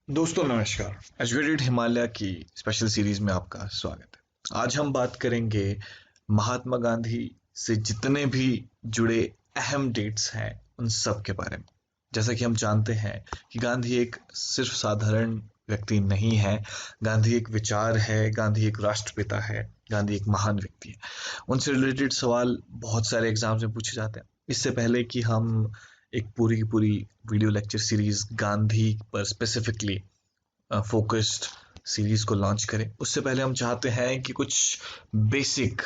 दोस्तों नमस्कार। एजुकेटेड हिमालय की स्पेशल सीरीज में आपका स्वागत है। आज हम बात करेंगे महात्मा गांधी से जितने भी जुड़े अहम डेट्स हैं उन सब के बारे में। जैसा कि हम जानते हैं कि गांधी एक सिर्फ साधारण व्यक्ति नहीं है। गांधी एक विचार है, गांधी एक राष्ट्रपिता है, गांधी एक महान व्यक्ति है। उनसे रिलेटेड सवाल बहुत सारे एग्जाम्स में पूछे जाते हैं। इससे पहले कि हम एक पूरी की पूरी वीडियो लेक्चर सीरीज गांधी पर स्पेसिफिकली फोकस्ड सीरीज को लॉन्च करें, उससे पहले हम चाहते हैं कि कुछ बेसिक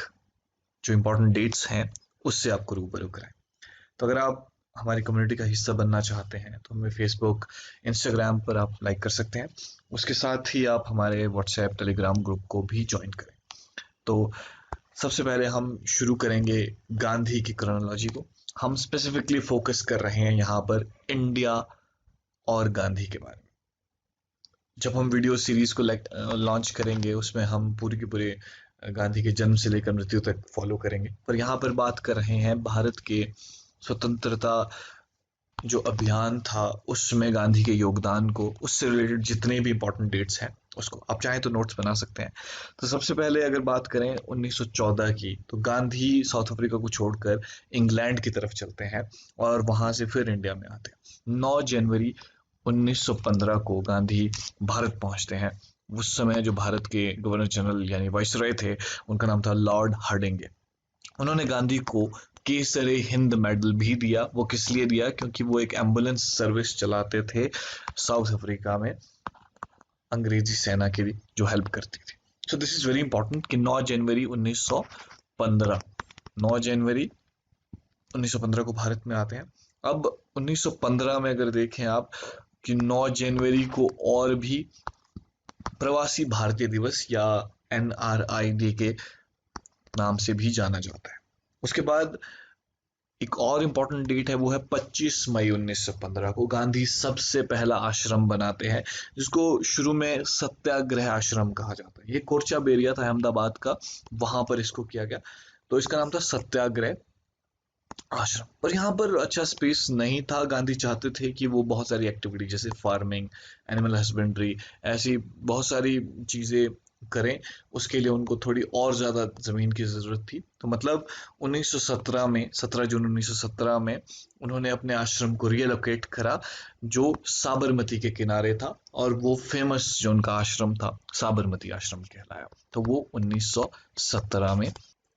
जो इम्पोर्टेंट डेट्स हैं उससे आपको रूबरू कराएं। तो अगर आप हमारी कम्युनिटी का हिस्सा बनना चाहते हैं तो हमें फेसबुक, इंस्टाग्राम पर आप लाइक कर सकते हैं। उसके साथ ही आप हमारे व्हाट्सएप, टेलीग्राम ग्रुप को भी ज्वाइन करें। तो सबसे पहले हम शुरू करेंगे गांधी की क्रोनोलॉजी को। हम स्पेसिफिकली फोकस कर रहे हैं यहाँ पर इंडिया और गांधी के बारे में। जब हम वीडियो सीरीज को लॉन्च करेंगे उसमें हम पूरे के पूरे गांधी के जन्म से लेकर मृत्यु तक फॉलो करेंगे, पर यहाँ पर बात कर रहे हैं भारत के स्वतंत्रता जो अभियान था उसमें गांधी के योगदान को, उससे रिलेटेड जितने भी इंपॉर्टेंट डेट्स हैं उसको आप चाहें तो नोट्स बना सकते हैं। तो सबसे पहले अगर बात करें 1914 की, तो गांधी साउथ अफ्रीका को छोड़कर इंग्लैंड की तरफ चलते हैं और वहां से फिर इंडिया में आते हैं। 9 जनवरी 1915 को गांधी भारत पहुंचते हैं। उस समय जो भारत के गवर्नर जनरल यानी वाइसरॉय थे, उनका नाम था लॉर्ड हार्डिंगे। उन्होंने गांधी को केसरे हिंद मेडल भी दिया। वो किस लिए दिया? क्योंकि वो एक एम्बुलेंस सर्विस चलाते थे साउथ अफ्रीका में अंग्रेजी सेना की जो हेल्प करती थी। So this is very important कि 9 जनवरी 1915 9 जनवरी 1915 को भारत में आते हैं। अब 1915 में अगर देखें आप कि 9 जनवरी को और भी प्रवासी भारतीय दिवस या एनआरआई डे के नाम से भी जाना जाता है। उसके बाद एक और इम्पॉर्टेंट डेट है, वो है 25 मई 1915 को गांधी सबसे पहला आश्रम बनाते हैं, जिसको शुरू में सत्याग्रह आश्रम कहा जाता है। ये कोरचा बेरिया था अहमदाबाद का, वहां पर इसको किया गया, तो इसका नाम था सत्याग्रह आश्रम। पर यहाँ पर अच्छा स्पेस नहीं था। गांधी चाहते थे कि वो बहुत सारी एक्टिविटी जैसे फार्मिंग, एनिमल हस्बेंड्री, ऐसी बहुत सारी चीजें करें। उसके लिए उनको थोड़ी और ज्यादा जमीन की जरूरत थी। तो मतलब 1917 में, 17 जून 1917 में उन्होंने अपने आश्रम को रियलोकेट करा, जो साबरमती के किनारे था, और वो फेमस जो उनका आश्रम था साबरमती आश्रम कहलाया। तो वो 1917 में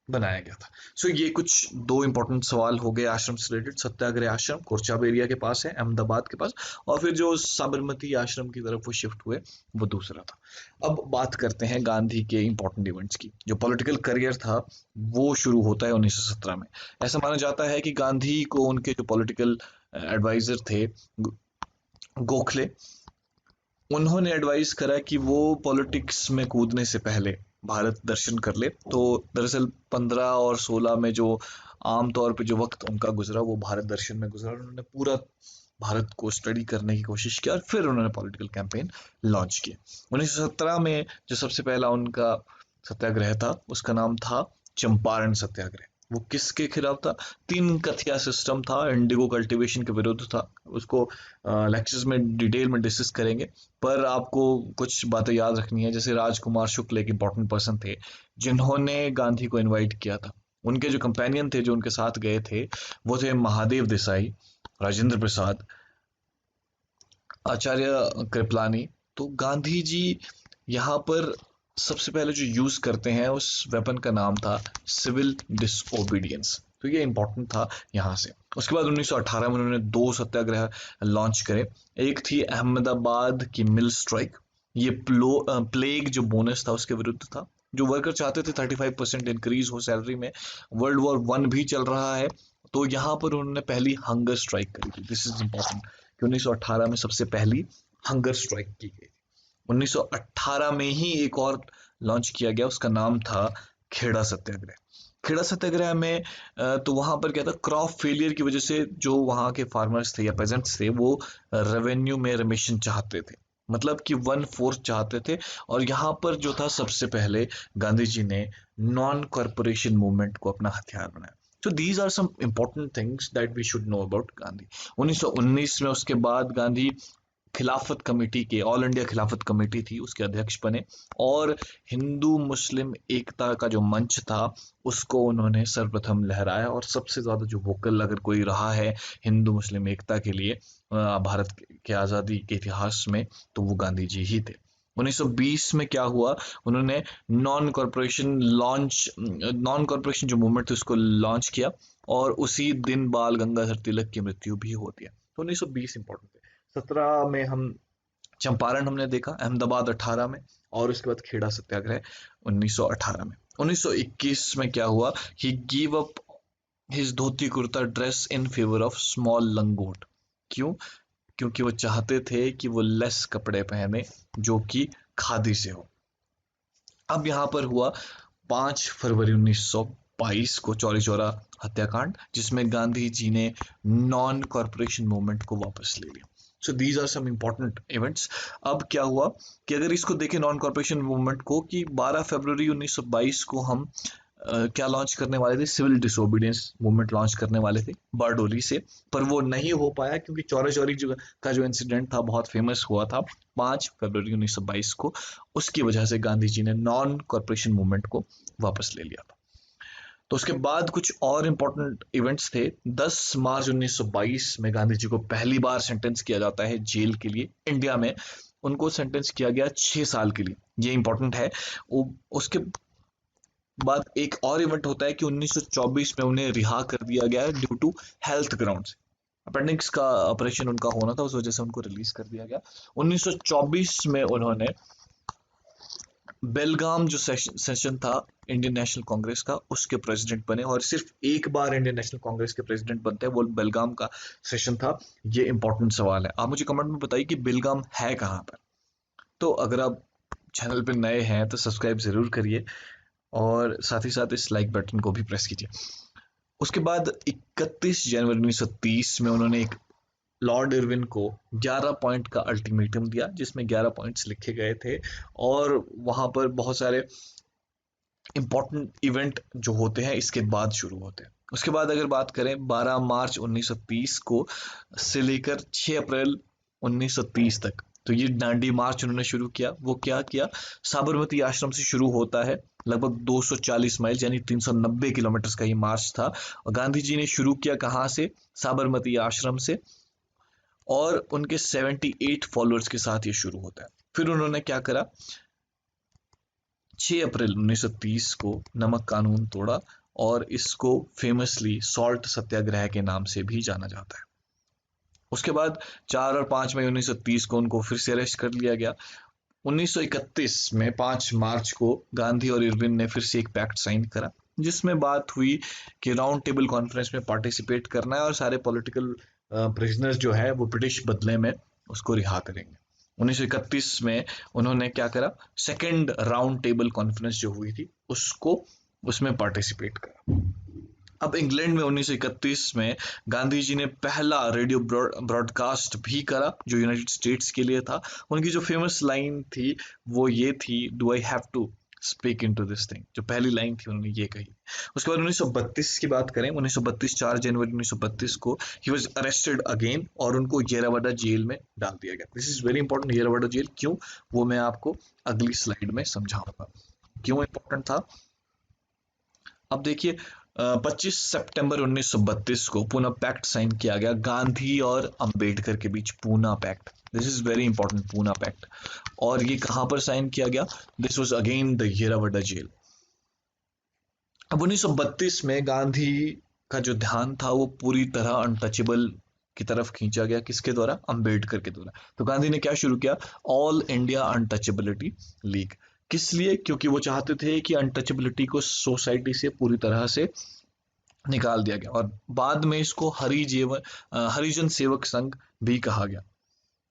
बनाया गया था। सो ये कुछ दो इंपॉर्टेंट सवाल हो गए आश्रम से रिलेटेड। सत्याग्रह आश्रम कोरचाब एरिया के पास है, अहमदाबाद के पास, और फिर जो साबरमती आश्रम की तरफ वो शिफ्ट हुए वो दूसरा था। अब बात करते हैं गांधी के इंपॉर्टेंट इवेंट्स की। जो पॉलिटिकल करियर था वो शुरू होता है 1917 में। ऐसा माना जाता है कि गांधी को उनके जो पॉलिटिकल एडवाइजर थे गोखले, उन्होंने एडवाइस करा कि वो पॉलिटिक्स में कूदने से पहले भारत दर्शन कर ले। तो दरअसल 15 और 16 में जो आमतौर पे जो वक्त उनका गुजरा वो भारत दर्शन में गुजरा। उन्होंने पूरा भारत को स्टडी करने की कोशिश की और फिर उन्होंने पॉलिटिकल कैंपेन लॉन्च किया। 1917 में जो सबसे पहला उनका सत्याग्रह था उसका नाम था चंपारण सत्याग्रह। वो किसके खिलाफ था? तीन कथिया सिस्टम था, इंडिगो कल्टीवेशन के विरुद्ध था। उसको लेक्चर्स में डिटेल में डिस्कस करेंगे, पर आपको कुछ बातें याद रखनी है। जैसे राजकुमार शुक्ल एक इंपॉर्टेंट पर्सन थे जिन्होंने गांधी को इनवाइट किया था। उनके जो कंपेनियन थे जो उनके साथ गए थे वो थे महादेव देसाई, राजेंद्र प्रसाद, आचार्य कृपलानी। तो गांधी जी यहाँ पर सबसे पहले जो यूज करते हैं उस वेपन का नाम था सिविल डिसओबीडियंस। तो ये इंपॉर्टेंट था यहाँ से। उसके बाद 1918 में उन्होंने दो सत्याग्रह लॉन्च करे। एक थी अहमदाबाद की मिल स्ट्राइक। ये प्लेग जो बोनस था उसके विरुद्ध था। जो वर्कर चाहते थे 35% इंक्रीज हो सैलरी में। वर्ल्ड वॉर वन भी चल रहा है, तो यहाँ पर उन्होंने पहली हंगर स्ट्राइक करी थी। दिस इज इंपॉर्टेंट कि 1918 में सबसे पहली हंगर स्ट्राइक की गई। 1918 में ही एक और लॉन्च किया गया, उसका नाम था खेड़ा सत्याग्रह। खेड़ा सत्याग्रह में तो वहां पर क्या था, क्रॉप फेलियर की वजह से जो वहां के फार्मर्स थे या पेजेंट्स थे वो रेवेन्यू में रिमिशन चाहते थे, मतलब कि 1/4 चाहते थे। और यहाँ पर जो था सबसे पहले गांधी जी ने नॉन कॉरपोरेशन मूवमेंट को अपना हथियार बनाया। So these are some important things that we should know about Gandhi. 1919 में उसके बाद गांधी खिलाफत कमेटी के, ऑल इंडिया खिलाफत कमेटी थी, उसके अध्यक्ष बने। और हिंदू मुस्लिम एकता का जो मंच था उसको उन्होंने सर्वप्रथम लहराया, और सबसे ज्यादा जो वोकल अगर कोई रहा है हिंदू मुस्लिम एकता के लिए भारत के आज़ादी के इतिहास में, तो वो गांधी जी ही थे। 1920 में क्या हुआ, उन्होंने नॉन कॉरपोरेशन जो मूवमेंट थी उसको लॉन्च किया, और उसी दिन बाल गंगाधर तिलक की मृत्यु भी होती है। तो 1920 इंपॉर्टेंट है। 17 में हम चंपारण हमने देखा, अहमदाबाद 18 में, और उसके बाद खेड़ा सत्याग्रह 1918 में। 1921 में क्या हुआ, he give up his dhoti kurta dress in favour of small langot. क्यों? क्योंकि वो चाहते थे कि वो लेस कपड़े पहने जो कि खादी से हो। अब यहाँ पर हुआ 5 फरवरी 1922 को चौरी चौरा हत्याकांड, जिसमें गांधी जी ने नॉन कॉरपोरेशन मूवमेंट को वापस ले लिया। So these are some important events. अब क्या हुआ कि अगर इसको देखें नॉन कॉरपोरेशन मूवमेंट को, कि 12 फरवरी 1922 को हम क्या लॉन्च करने वाले थे, सिविल डिसोबीडियंस मूवमेंट लॉन्च करने वाले थे बारडोली से, पर वो नहीं हो पाया क्योंकि चौरा चौरी का जो इंसिडेंट था बहुत फेमस हुआ था 5 फरवरी 1922 को। उसकी वजह से गांधी जी ने नॉन कॉरपोरेशन मूवमेंट को वापस ले लिया था। तो उसके बाद कुछ और इंपॉर्टेंट इवेंट्स थे। 10 मार्च 1922 में गांधी जी को पहली बार सेंटेंस किया जाता है जेल के लिए इंडिया में। उनको सेंटेंस किया गया 6 साल के लिए, ये इंपॉर्टेंट है। उसके बाद एक और इवेंट होता है कि 1924 में उन्हें रिहा कर दिया गया है due to health grounds. Appendix का ऑपरेशन उनका होना था, उस वजह से उनको रिलीज कर दिया गया। 1924 में उन्होंने बेलगाम जो सेशन था इंडियन नेशनल कांग्रेस का, उसके प्रेसिडेंट बने, और सिर्फ एक बार इंडियन नेशनल कांग्रेस के प्रेसिडेंट बनते हैं, वो बेलगाम का सेशन था। ये इंपॉर्टेंट सवाल है, आप मुझे कमेंट में बताइए कि बेलगाम है कहाँ पर। तो अगर आप चैनल पे नए हैं तो सब्सक्राइब जरूर करिए, और साथ ही साथ इस लाइक बटन को भी प्रेस कीजिए। उसके बाद 31 जनवरी 1930 में उन्होंने एक लॉर्ड इरविन को 11 पॉइंट का अल्टीमेटम दिया, जिसमें 11 पॉइंट्स लिखे गए थे, और वहां पर बहुत सारे इंपॉर्टेंट इवेंट जो होते हैं इसके बाद शुरू होते हैं। उसके बाद अगर बात करें 12 मार्च 1930 को से लेकर 6 अप्रैल 1930 तक, तो ये दांडी मार्च उन्होंने शुरू किया। वो क्या किया, साबरमती आश्रम से शुरू होता है, लगभग 240 माइल यानी 390 किलोमीटर का ये मार्च था। और गांधी जी ने शुरू किया कहाँ से, साबरमती आश्रम से, और उनके 78 फॉलोअर्स के साथ ये शुरू होता है। फिर उन्होंने क्या करा, 6 अप्रैल 1930 को नमक कानून तोड़ा, और इसको फेमसली सॉल्ट सत्याग्रह के नाम से भी जाना जाता है। उसके बाद 4 और 5 मई 1930 को उनको फिर से अरेस्ट कर लिया गया। 1931 में 5 मार्च को गांधी और इरविन ने फिर से एक पैक्ट साइन करा, जिसमें बात हुई कि राउंड टेबल कॉन्फ्रेंस में पार्टिसिपेट करना है, और सारे पॉलिटिकल प्रिजनर्स जो है वो ब्रिटिश बदले में उसको रिहा करेंगे। 1931 में उन्होंने क्या करा, सेकेंड राउंड टेबल कॉन्फ्रेंस जो हुई थी उसको, उसमें पार्टिसिपेट करा। अब इंग्लैंड में 1931 में गांधी जी ने पहला रेडियो ब्रॉडकास्ट भी करा जो यूनाइटेड स्टेट्स के लिए था। उनकी जो फेमस लाइन थी वो ये थी, do I have to speak into this thing, जो पहली लाइन थी उन्होंने ये कही। उसके बाद 1932 की बात करें, 1932 4 जनवरी 1932 को ही वॉज अरेस्टेड अगेन, और उनको येरावाडा जेल में डाल दिया गया। This is very important, Yerawada jail क्यों, वो मैं आपको अगली स्लाइड में समझाऊंगा क्यों इंपॉर्टेंट था। अब देखिए 25 सितंबर 1932 को पूना पैक्ट साइन किया गया गांधी और अंबेडकर के बीच, Poona pact. This is very important, Poona pact. और ये कहां पर साइन किया गया, this was again the Yerawada jail. अब 1932 में गांधी का जो ध्यान था वो पूरी तरह अनटचेबल की तरफ खींचा गया, किसके द्वारा, अंबेडकर के द्वारा। तो गांधी ने क्या शुरू किया, ऑल इंडिया अनटचेबिलिटी लीग। किस लिए, क्योंकि वो चाहते थे कि अनटचेबिलिटी को सोसाइटी से पूरी तरह से निकाल दिया गया, और बाद में इसको हरिजन सेवक संघ भी कहा गया।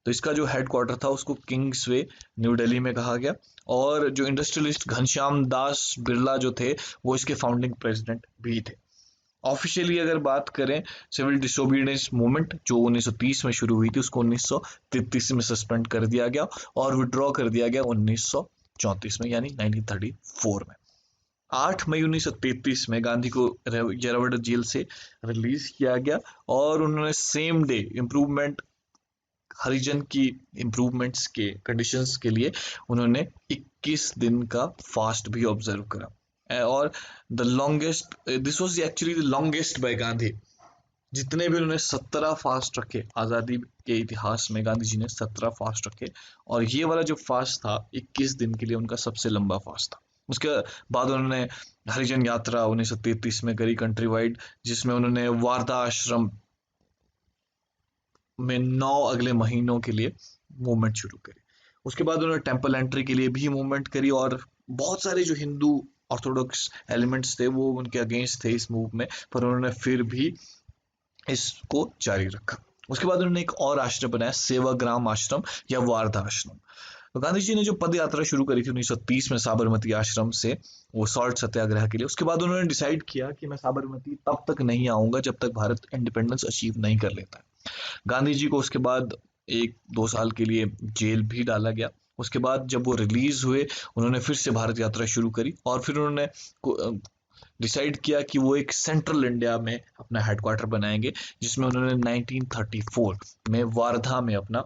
तो इसका जो हेडक्वार्टर था उसको किंग्स वे न्यू दिल्ली में कहा गया, और जो इंडस्ट्रियलिस्ट घनश्याम दास बिरला जो थे वो इसके फाउंडिंग प्रेसिडेंट भी थे। ऑफिशियली अगर बात करें, सिविल डिसोबीडियंस मूवमेंट जो 1930 में शुरू हुई थी उसको 1933 में सस्पेंड कर दिया गया, और विड्रॉ कर दिया गया 1934 में, यानी 1934 में। 8 मई 1933 में गांधी को येरावडा जेल से रिलीज किया गया, और उन्होंने सेम डे इम्प्रूवमेंट हरिजन की इम्प्रूवमेंट्स के कंडीशंस के लिए उन्होंने 21 दिन का फास्ट भी ऑब्जर्व करा। और the longest, this was actually the longest by Gandhi. जितने भी उन्होंने 17 फास्ट रखे आज़ादी के इतिहास में, गांधी जी ने 17 फास्ट रखे, और ये वाला जो फास्ट था 21 दिन के लिए उनका सबसे लंबा फास्ट था। उसके बाद उन्होंने हरिजन यात्रा 1933 में करी कंट्री वाइड, जिसमें उन्होंने वारदा आश्रम में 9 अगले महीनों के लिए मूवमेंट शुरू करी। उसके बाद उन्होंने टेम्पल एंट्री के लिए भी मूवमेंट करी, और बहुत सारे जो हिंदू ऑर्थोडॉक्स एलिमेंट्स थे वो उनके अगेंस्ट थे इस मूव में, पर उन्होंने फिर भी इसको जारी रखा। उसके बाद उन्होंने एक और आश्रम बनाया, सेवाग्राम आश्रम या वारधा आश्रम। तो गांधी जी ने जो पद यात्रा शुरू करी थी 1930 में साबरमती आश्रम से, वो सॉल्ट सत्याग्रह के लिए, उसके बाद उन्होंने डिसाइड किया कि मैं साबरमती तब तक नहीं आऊंगा जब तक भारत इंडिपेंडेंस अचीव नहीं कर लेता है। गांधी जी को उसके बाद 1-2 साल के लिए जेल भी डाला गया। उसके बाद जब वो रिलीज हुए, उन्होंने फिर से भारत यात्रा शुरू करी, और फिर उन्होंने डिसाइड किया कि वो एक सेंट्रल इंडिया में अपना हेडक्वार्टर बनाएंगे, जिसमें उन्होंने 1934 में वारधा में अपना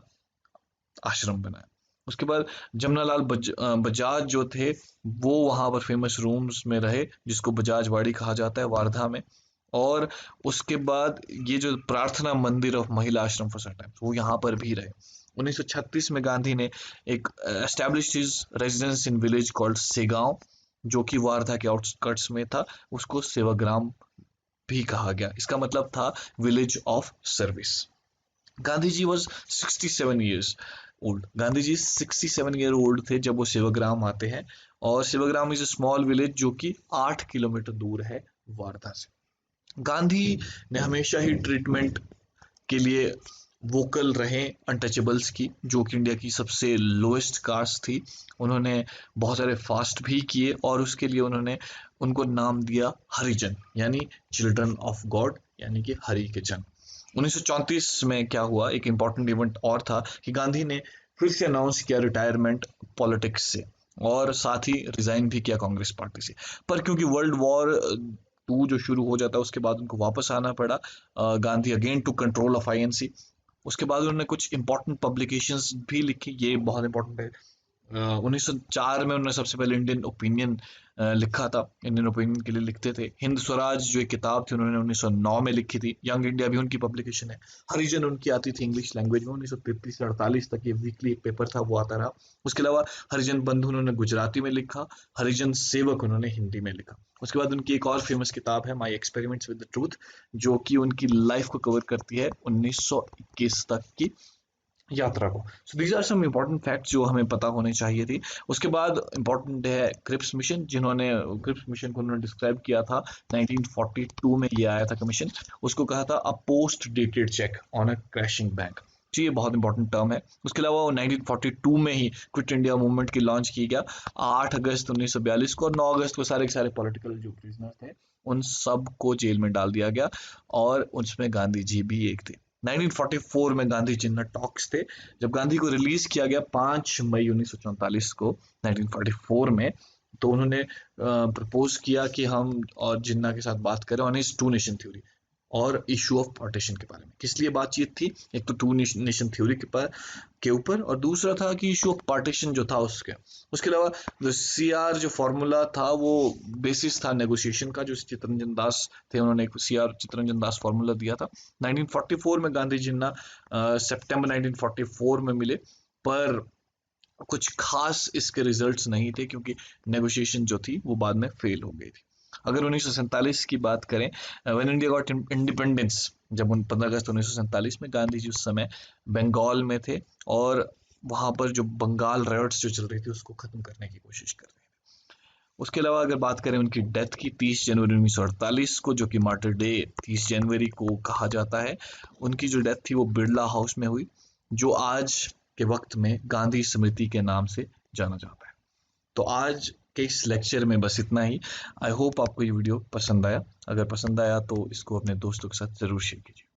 आश्रम बनाया। उसके बाद जमनालाल बजाज जो थे वो वहां पर फेमस रूम्स में रहे, जिसको बजाजवाड़ी कहा जाता है वारधा में। और उसके बाद ये जो प्रार्थना मंदिर ऑफ महिला आश्रम फॉर सम टाइम, वो यहाँ पर भी रहे। 1936 में गांधी ने एक established his residence in village called Segaon, जो कि वारधा के आउटस्कर्ट्स में था। उसको सेवाग्राम भी कहा गया, इसका मतलब था village of service. Gandhi ji was 67 years old. Gandhi ji 67 year old थे जब वो सेवाग्राम आते हैं, और Sevagram is a small village जो कि 8 किलोमीटर दूर है वारधा से। गांधी ने हमेशा ही ट्रीटमेंट के लिए वोकल रहे अनटचेबल्स की, जो कि इंडिया की सबसे लोएस्ट कास्ट थी। उन्होंने बहुत सारे फास्ट भी किए, और उसके लिए उन्होंने उनको नाम दिया हरिजन, यानी चिल्ड्रन ऑफ गॉड, यानी कि हरि के जन। 1934 में क्या हुआ, एक इंपॉर्टेंट इवेंट और था कि गांधी ने फिर से अनाउंस किया रिटायरमेंट पॉलिटिक्स से, और साथ ही रिजाइन भी किया कांग्रेस पार्टी से। पर क्योंकि वर्ल्ड वॉर टू जो शुरू हो जाता है, उसके बाद उनको वापस आना पड़ा। Gandhi again to control of INC. उसके बाद उन्होंने कुछ इंपॉर्टेंट पब्लिकेशंस भी लिखी, ये बहुत इंपॉर्टेंट है। 1904 में उन्होंने सबसे पहले इंडियन ओपिनियन लिखा था, इंडियन ओपिनियन के लिए लिखते थे। हिंद स्वराज जो एक किताब थी उन्होंने 1909 में लिखी थी। यंग इंडिया भी उनकी पब्लिकेशन है। हरिजन उनकी आती थी इंग्लिश लैंग्वेज में, 1933 से 48 तक ये वीकली एक पेपर था, वो आता रहा। उसके अलावा हरिजन बंधु उन्होंने गुजराती में लिखा, हरिजन सेवक उन्होंने हिंदी में लिखा। उसके बाद उनकी एक और फेमस किताब है my experiments with the truth, जो कि उनकी लाइफ को कवर करती है 1921 तक की यात्रा को। So these are some important facts जो हमें पता होने चाहिए थी। उसके बाद इम्पोर्टेंट है क्रिप्स मिशन, जिन्होंने क्रिप्स मिशन को उन्होंने डिस्क्राइब किया था 1942 में, ये आया था कमीशन। उसको कहा था a post dated cheque on a crashing bank. जी, ये बहुत इंपॉर्टेंट टर्म है। उसके अलावा वो 1942 में ही क्विट इंडिया मूवमेंट की लॉन्च की गया 8 अगस्त 1942 को, और 9 अगस्त को सारे के सारे पॉलिटिकल जो प्रिजनर्स थे उन सब को जेल में डाल दिया गया, और उसमें गांधी जी भी एक थे। 1944 में गांधी जिन्ना टॉक्स थे, जब गांधी को रिलीज किया गया 5 मई 1944 को 1944 में। तो उन्होंने प्रपोज किया कि हम और जिन्ना के साथ बात करें on his two nation theory और इशू ऑफ पार्टीशन के बारे में। किस लिए बातचीत थी, एक तो टू नेशन थ्योरी के ऊपर, और दूसरा था कि इशू ऑफ पार्टीशन जो था उसके। उसके अलावा सीआर जो फॉर्मूला था वो बेसिस था नेगोशिएशन का, जो चित्तरंजन दास थे उन्होंने एक सीआर चित्तरंजन दास फॉर्मूला दिया था। 1944 में गांधी जिन्ना सितंबर 1944 में मिले, पर कुछ खास इसके रिजल्ट्स नहीं थे, क्योंकि नेगोशिएशन जो थी वो बाद में फेल हो गई थी। अगर 1947 की बात करें, व्हेन इंडिया गॉट इंडिपेंडेंस, जब 15 अगस्त 1947 में, गांधी जी उस समय बंगाल में थे, और वहां पर जो बंगाल रायोट्स जो चल रही थी उसको खत्म करने की कोशिश कर रहे थे। उसके अलावा अगर बात करें उनकी डेथ की, 30 जनवरी 1948 को, जो कि मार्टर डे 30 जनवरी को कहा जाता है, उनकी जो डेथ थी वो बिरला हाउस में हुई, जो आज के वक्त में गांधी स्मृति के नाम से जाना जाता है। तो आज के इस लेक्चर में बस इतना ही। आई होप आपको ये वीडियो पसंद आया। अगर पसंद आया तो इसको अपने दोस्तों के साथ ज़रूर शेयर कीजिए।